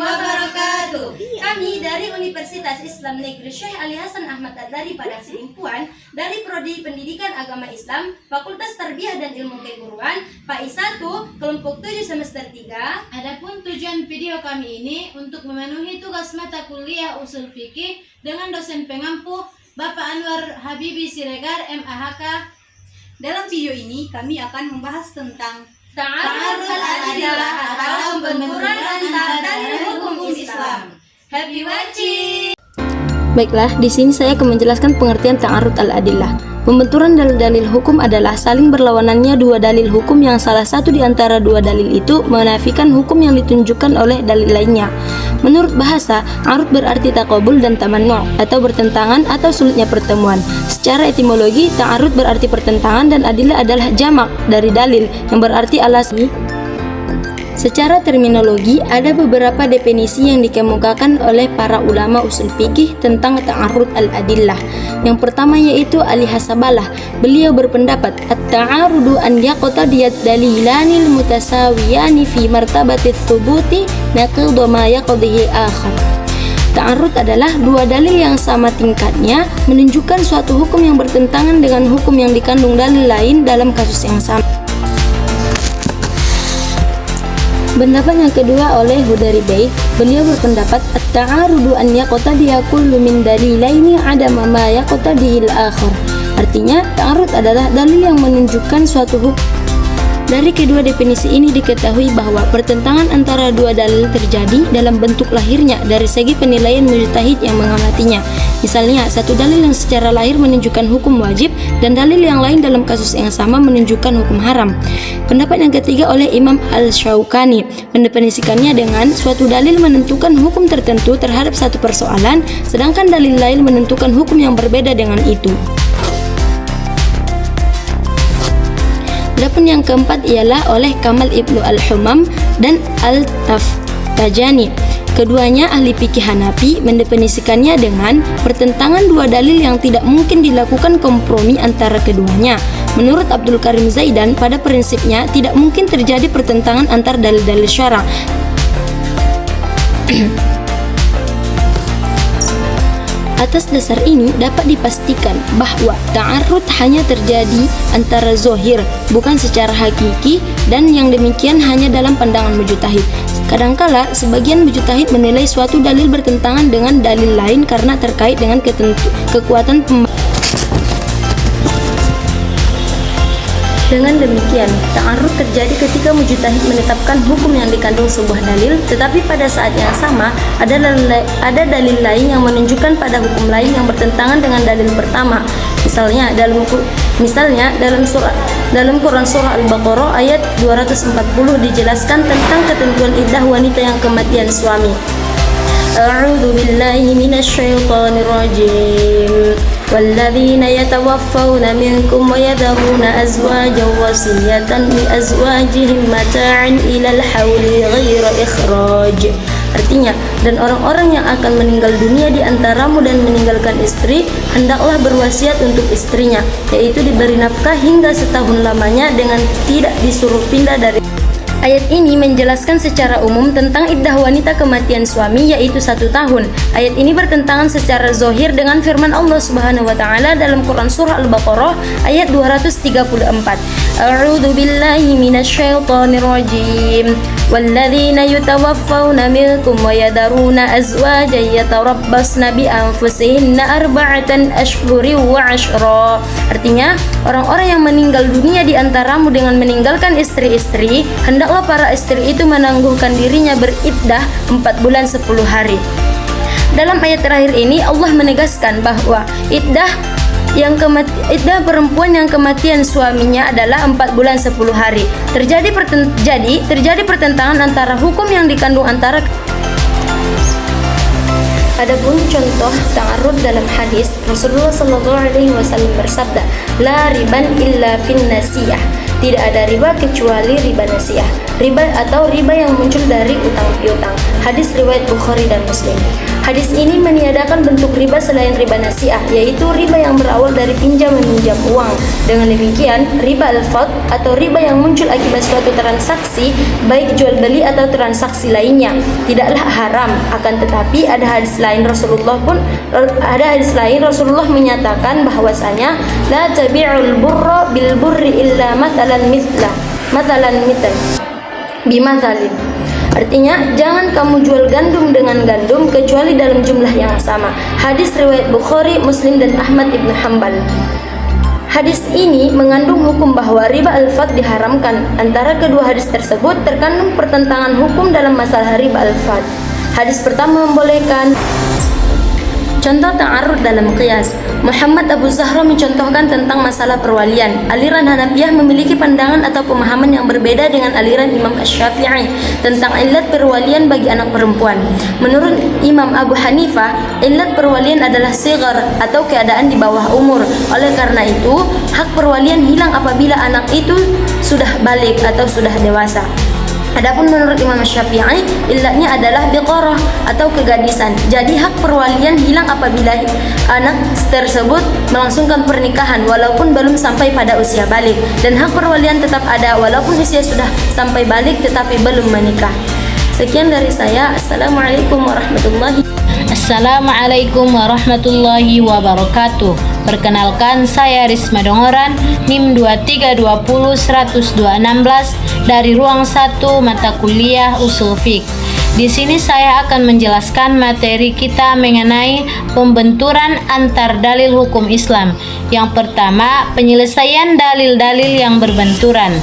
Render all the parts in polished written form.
wabarakatuh. Kami dari Universitas Islam Negeri Syekh Ali Hasan Ahmad Ad-Dari Padang Sidimpuan dari Prodi Pendidikan Agama Islam, Fakultas Tarbiyah dan Ilmu Keguruan, PAI 1, kelompok 7 semester 3. Adapun tujuan video kami ini untuk memenuhi tugas mata kuliah usul fikih dengan dosen pengampu Bapak Anwar Habibi Siregar, MAHK. Dalam video ini kami akan membahas tentang Ta'arud al-adillah atau pembenturan antara dalil hukum Islam. Happy watching. Baiklah, di sini saya akan menjelaskan pengertian ta'arud al-adillah. Pembenturan dalil-dalil hukum adalah saling berlawanannya dua dalil hukum yang salah satu di antara dua dalil itu menafikan hukum yang ditunjukkan oleh dalil lainnya. Menurut bahasa, arud berarti taqabul dan tamannu' atau bertentangan atau sulitnya pertemuan. Secara etimologi, ta'arud berarti pertentangan dan adillah adalah jamak dari dalil yang berarti alasan. Secara terminologi, ada beberapa definisi yang dikemukakan oleh para ulama usul fikih tentang ta'arud al-adillah. Yang pertama yaitu Ali Hasabalah. Beliau berpendapat, at-ta'arudu an yaqtadiyat dalilanil mutasawiyani fi martabatis thubuti naqidha ma yaqdihi akhar. Ta'arud adalah dua dalil yang sama tingkatnya menunjukkan suatu hukum yang bertentangan dengan hukum yang dikandung dalil lain dalam kasus yang sama. Pendapat yang kedua oleh Hudari Bey, beliau berpendapat at-ta'arudu an yaqtadiya kullu min dalilaini adama ma yaqtadihil akhar. Artinya, ta'arud adalah dalil yang menunjukkan suatu hukum. Dari kedua definisi ini diketahui bahwa pertentangan antara dua dalil terjadi dalam bentuk lahirnya dari segi penilaian mujtahid yang mengamatinya. Misalnya, satu dalil yang secara lahir menunjukkan hukum wajib dan dalil yang lain dalam kasus yang sama menunjukkan hukum haram. Pendapat yang ketiga oleh Imam Al-Syaukani, mendefinisikannya dengan suatu dalil menentukan hukum tertentu terhadap satu persoalan, sedangkan dalil lain menentukan hukum yang berbeda dengan itu. Adapun yang keempat ialah oleh Kamal Ibnu Al-Humam dan Al-Taftajani. Keduanya ahli fikih Hanafi, mendefinisikannya dengan pertentangan dua dalil yang tidak mungkin dilakukan kompromi antara keduanya. Menurut Abdul Karim Zaidan, pada prinsipnya tidak mungkin terjadi pertentangan antar dalil-dalil syara'. Atas dasar ini dapat dipastikan bahwa ta'arud hanya terjadi antara zohir, bukan secara hakiki, dan yang demikian hanya dalam pandangan mujtahid. Kadangkala sebagian mujtahid menilai suatu dalil bertentangan dengan dalil lain karena terkait dengan kekuatan Dengan demikian, ta'arud terjadi ketika mujtahid menetapkan hukum yang dikandung sebuah dalil, tetapi pada saat yang sama ada dalil lain yang menunjukkan pada hukum lain yang bertentangan dengan dalil pertama. Misalnya dalam Quran surah Al-Baqarah ayat 240 dijelaskan tentang ketentuan iddah wanita yang kematian suami. A'udzu billahi minasyaitonir rajim. Walladzina yatawaffawna minkum wa yadharuna azwajan wasiyatan li azwajihim mata'an ilal hauli ghaira ikhraj. Artinya, dan orang-orang yang akan meninggal dunia di antaramu dan meninggalkan istri, hendaklah berwasiat untuk istrinya, yaitu diberi nafkah hingga setahun lamanya dengan tidak disuruh pindah dari. Ayat ini menjelaskan secara umum tentang iddah wanita kematian suami, yaitu 1 tahun. Ayat ini bertentangan secara zohir dengan firman Allah Subhanahu wa taala dalam Quran surah Al-Baqarah ayat 234. A'udzu billahi minasyaitonir rajim. Walladzina yatawaffawna minkum wa yadharuna azwajan yatarabbasna bi anfusihinna arba'atan ashhurin wa 'ashra. Artinya, orang-orang yang meninggal dunia di antaramu dengan meninggalkan istri-istri, hendaklah para istri itu menangguhkan dirinya beriddah 4 bulan 10 hari. Dalam ayat terakhir ini Allah menegaskan bahwa iddah perempuan yang kematian suaminya adalah 4 bulan 10 hari. Terjadi pertentangan antara hukum yang dikandung antara. Adapun contoh ta'arud dalam hadis, Rasulullah sallallahu alaihi wasallam bersabda, "La riban illa fin nasiyah." Tidak ada riba kecuali riba nasiah, riba atau riba yang muncul dari utang piutang. Hadis riwayat Bukhari dan Muslim. Hadis ini meniadakan bentuk riba selain riba nasiah, yaitu riba yang berawal dari pinjam meminjam uang. Dengan demikian, riba al-fadl atau riba yang muncul akibat suatu transaksi, baik jual beli atau transaksi lainnya, tidaklah haram. Akan tetapi ada hadis lain Rasulullah menyatakan bahwasanya la tabi'ul burra bil burri illa mathalan bimathalin. Artinya, jangan kamu jual gandum dengan gandum kecuali dalam jumlah yang sama. Hadis riwayat Bukhari, Muslim dan Ahmad ibn Hanbal. Hadis ini mengandung hukum bahwa riba al-fadl diharamkan. Antara kedua hadis tersebut terkandung pertentangan hukum dalam masalah riba al-fadl. Hadis pertama membolehkan. Contoh ta'arud dalam qiyas. Muhammad Abu Zahra mencontohkan tentang masalah perwalian. Aliran Hanafiyah memiliki pandangan atau pemahaman yang berbeda dengan aliran Imam Asy-Syafi'i tentang illat perwalian bagi anak perempuan. Menurut Imam Abu Hanifah, illat perwalian adalah sighar atau keadaan di bawah umur. Oleh karena itu, hak perwalian hilang apabila anak itu sudah balik atau sudah dewasa. Adapun menurut Imam Syafi'i, illatnya adalah biqarah atau kegadisan. Jadi hak perwalian hilang apabila anak tersebut melangsungkan pernikahan walaupun belum sampai pada usia balik, dan hak perwalian tetap ada walaupun usia sudah sampai balik tetapi belum menikah. Sekian dari saya. Assalamualaikum warahmatullahi wabarakatuh. Perkenalkan, saya Risma Dongoran, NIM 2320100216 dari Ruang 1 Mata Kuliah Ushul Fiqh. Di sini saya akan menjelaskan materi kita mengenai pembenturan antar dalil hukum Islam. Yang pertama, penyelesaian dalil-dalil yang berbenturan.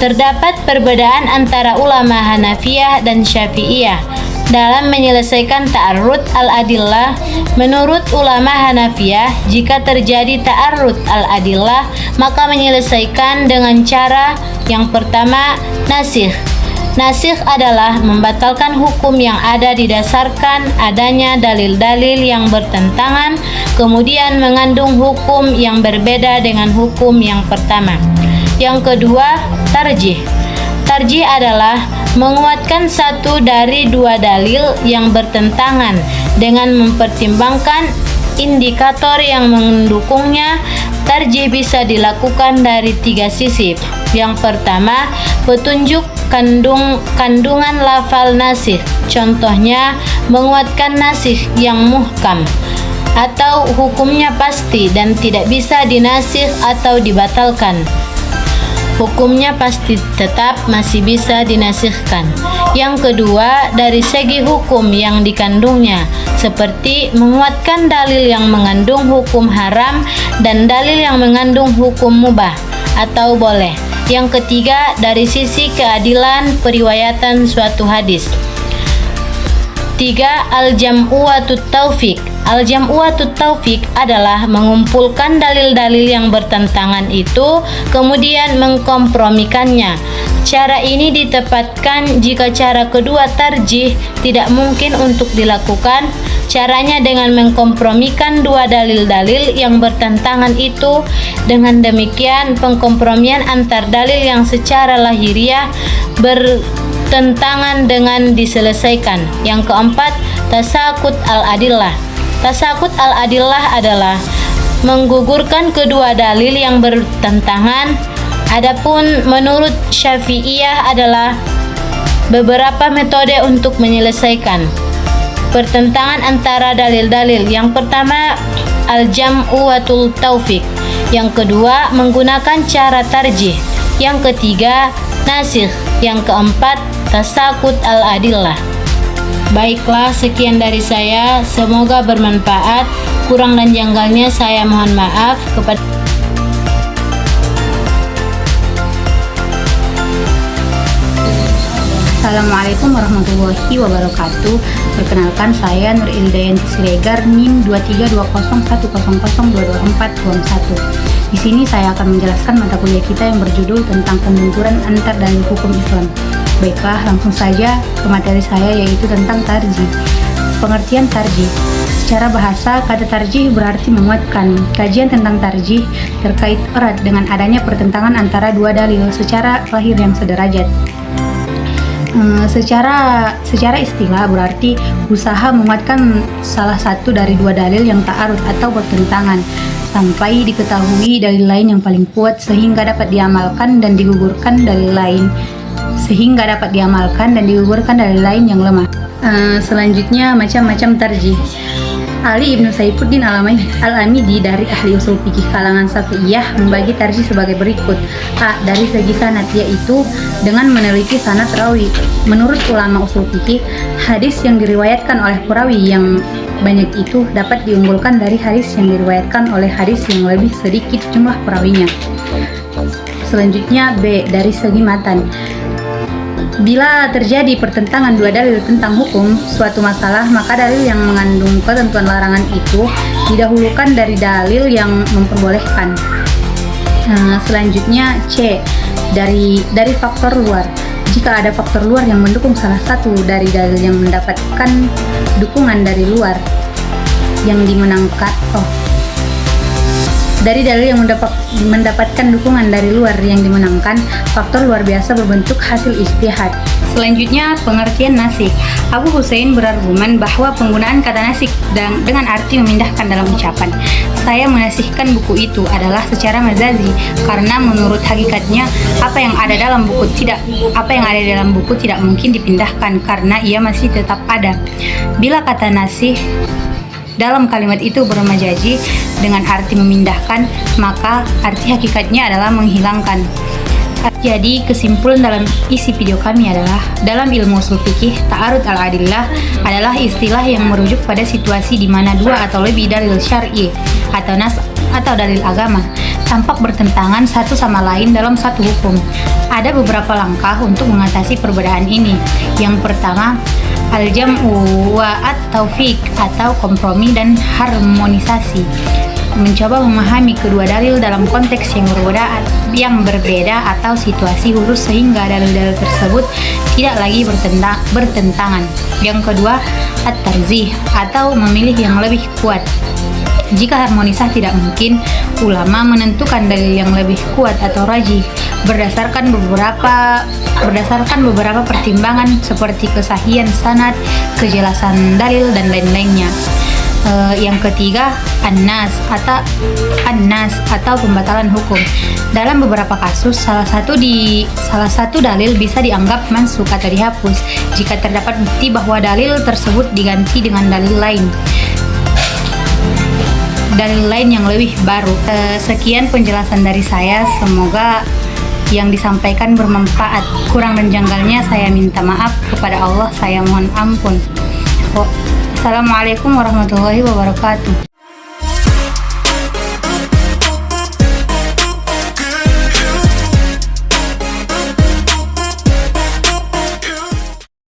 Terdapat perbedaan antara ulama Hanafiyah dan Syafi'iyah dalam menyelesaikan ta'arrud al-adillah. Menurut ulama Hanafiyah, jika terjadi ta'arrud al-adillah, maka menyelesaikan dengan cara yang pertama, nasikh. Nasikh adalah membatalkan hukum yang ada didasarkan adanya dalil-dalil yang bertentangan, kemudian mengandung hukum yang berbeda dengan hukum yang pertama. Yang kedua, tarjih. Tarjih adalah menguatkan satu dari dua dalil yang bertentangan dengan mempertimbangkan indikator yang mendukungnya. Tarjih bisa dilakukan dari tiga sisi. Yang pertama, petunjuk kandungan lafal nasikh. Contohnya, menguatkan nasikh yang muhkam atau hukumnya pasti dan tidak bisa dinasikh atau dibatalkan. Hukumnya pasti tetap masih bisa dinasikhkan. Yang kedua, dari segi hukum yang dikandungnya, seperti menguatkan dalil yang mengandung hukum haram dan dalil yang mengandung hukum mubah atau boleh. Yang ketiga, dari sisi keadilan periwayatan suatu hadis. 3. Al-jam'u wa taufiq. Al-jam'u wa taufiq adalah mengumpulkan dalil-dalil yang bertentangan itu kemudian mengkompromikannya. Cara ini ditepatkan jika cara kedua tarjih tidak mungkin untuk dilakukan. Caranya dengan mengkompromikan dua dalil-dalil yang bertentangan itu. Dengan demikian, pengkompromian antar dalil yang secara lahiriah bertentangan dengan diselesaikan. Yang keempat, tasakut al-adillah. Tasakut al-adillah adalah menggugurkan kedua dalil yang bertentangan. Adapun menurut Syafi'iyah adalah beberapa metode untuk menyelesaikan pertentangan antara dalil-dalil. Yang pertama, al-jam'u wa taufiq. Yang kedua, menggunakan cara tarjih. Yang ketiga, nasikh. Yang keempat, tasakut al-adillah. Baiklah, sekian dari saya. Semoga bermanfaat. Kurang dan janggalnya saya mohon maaf kepada Assalamualaikum warahmatullahi wabarakatuh. Perkenalkan, saya Nur Ildayanti Siregar, NIM 2320100224 Di sini saya akan menjelaskan mata kuliah kita yang berjudul tentang pembenturan antar dalil hukum Islam. Baiklah, langsung saja ke materi saya, yaitu tentang tarjih. Pengertian tarjih. Secara bahasa, kata tarjih berarti menguatkan. Kajian tentang tarjih terkait erat dengan adanya pertentangan antara dua dalil secara lahir yang sederajat. Secara istilah berarti usaha menguatkan salah satu dari dua dalil yang ta'arud atau bertentangan sampai diketahui dalil lain yang paling kuat sehingga dapat diamalkan dan digugurkan dalil lain yang lemah. Selanjutnya macam-macam tarjih. Ali Ibnu Saifuddin Al-Amidi dari ahli usul fikih kalangan Syafi'iyah membagi tarjih sebagai berikut. A. Dari segi sanad, yaitu dengan meneliti sanad rawi. Menurut ulama usul fikih, hadis yang diriwayatkan oleh perawi yang banyak itu dapat diunggulkan dari hadis yang diriwayatkan oleh hadis yang lebih sedikit jumlah perawinya. Selanjutnya B. Dari segi matan. Bila terjadi pertentangan dua dalil tentang hukum suatu masalah, maka dalil yang mengandung ketentuan larangan itu didahulukan dari dalil yang memperbolehkan. Selanjutnya C. Dari faktor luar. Jika ada faktor luar yang mendukung salah satu dari dalil yang mendapatkan dukungan dari luar yang dimenangkan, dari dalil yang mendapatkan dukungan dari luar yang dimenangkan, faktor luar biasa berbentuk hasil ijtihad. Selanjutnya, pengertian nasik. Abu Husain berargumen bahwa penggunaan kata nasik dengan arti memindahkan dalam ucapan "saya menasihkan buku itu" adalah secara majazi, karena menurut hakikatnya apa yang ada dalam buku tidak mungkin dipindahkan karena ia masih tetap ada. Bila kata nasih dalam kalimat itu bermajazi dengan arti memindahkan, maka arti hakikatnya adalah menghilangkan. Jadi kesimpulan dalam isi video kami adalah, dalam ilmu usul fikih, ta'arud al-adillah adalah istilah yang merujuk pada situasi di mana dua atau lebih dalil syar'i atau dalil agama tampak bertentangan satu sama lain dalam satu hukum. Ada beberapa langkah untuk mengatasi perbedaan ini. Yang pertama, al-jam'u wa at-taufiq atau kompromi dan harmonisasi. Mencoba memahami kedua dalil dalam konteks yang berbeda atau situasi khusus sehingga dalil-dalil tersebut tidak lagi bertentangan. Yang kedua, at-tarzih atau memilih yang lebih kuat. Jika harmonisah tidak mungkin, ulama menentukan dalil yang lebih kuat atau rajih berdasarkan beberapa pertimbangan seperti kesahihan sanad, kejelasan dalil dan lain-lainnya. Yang ketiga, an-nas atau pembatalan hukum. Dalam beberapa kasus, salah satu dalil bisa dianggap mansukh atau dihapus jika terdapat bukti bahwa dalil tersebut diganti dengan dalil lain yang lebih baru. Sekian penjelasan dari saya, semoga yang disampaikan bermanfaat. Kurang dan janggalnya saya minta maaf, kepada Allah saya mohon ampun. Assalamualaikum warahmatullahi wabarakatuh.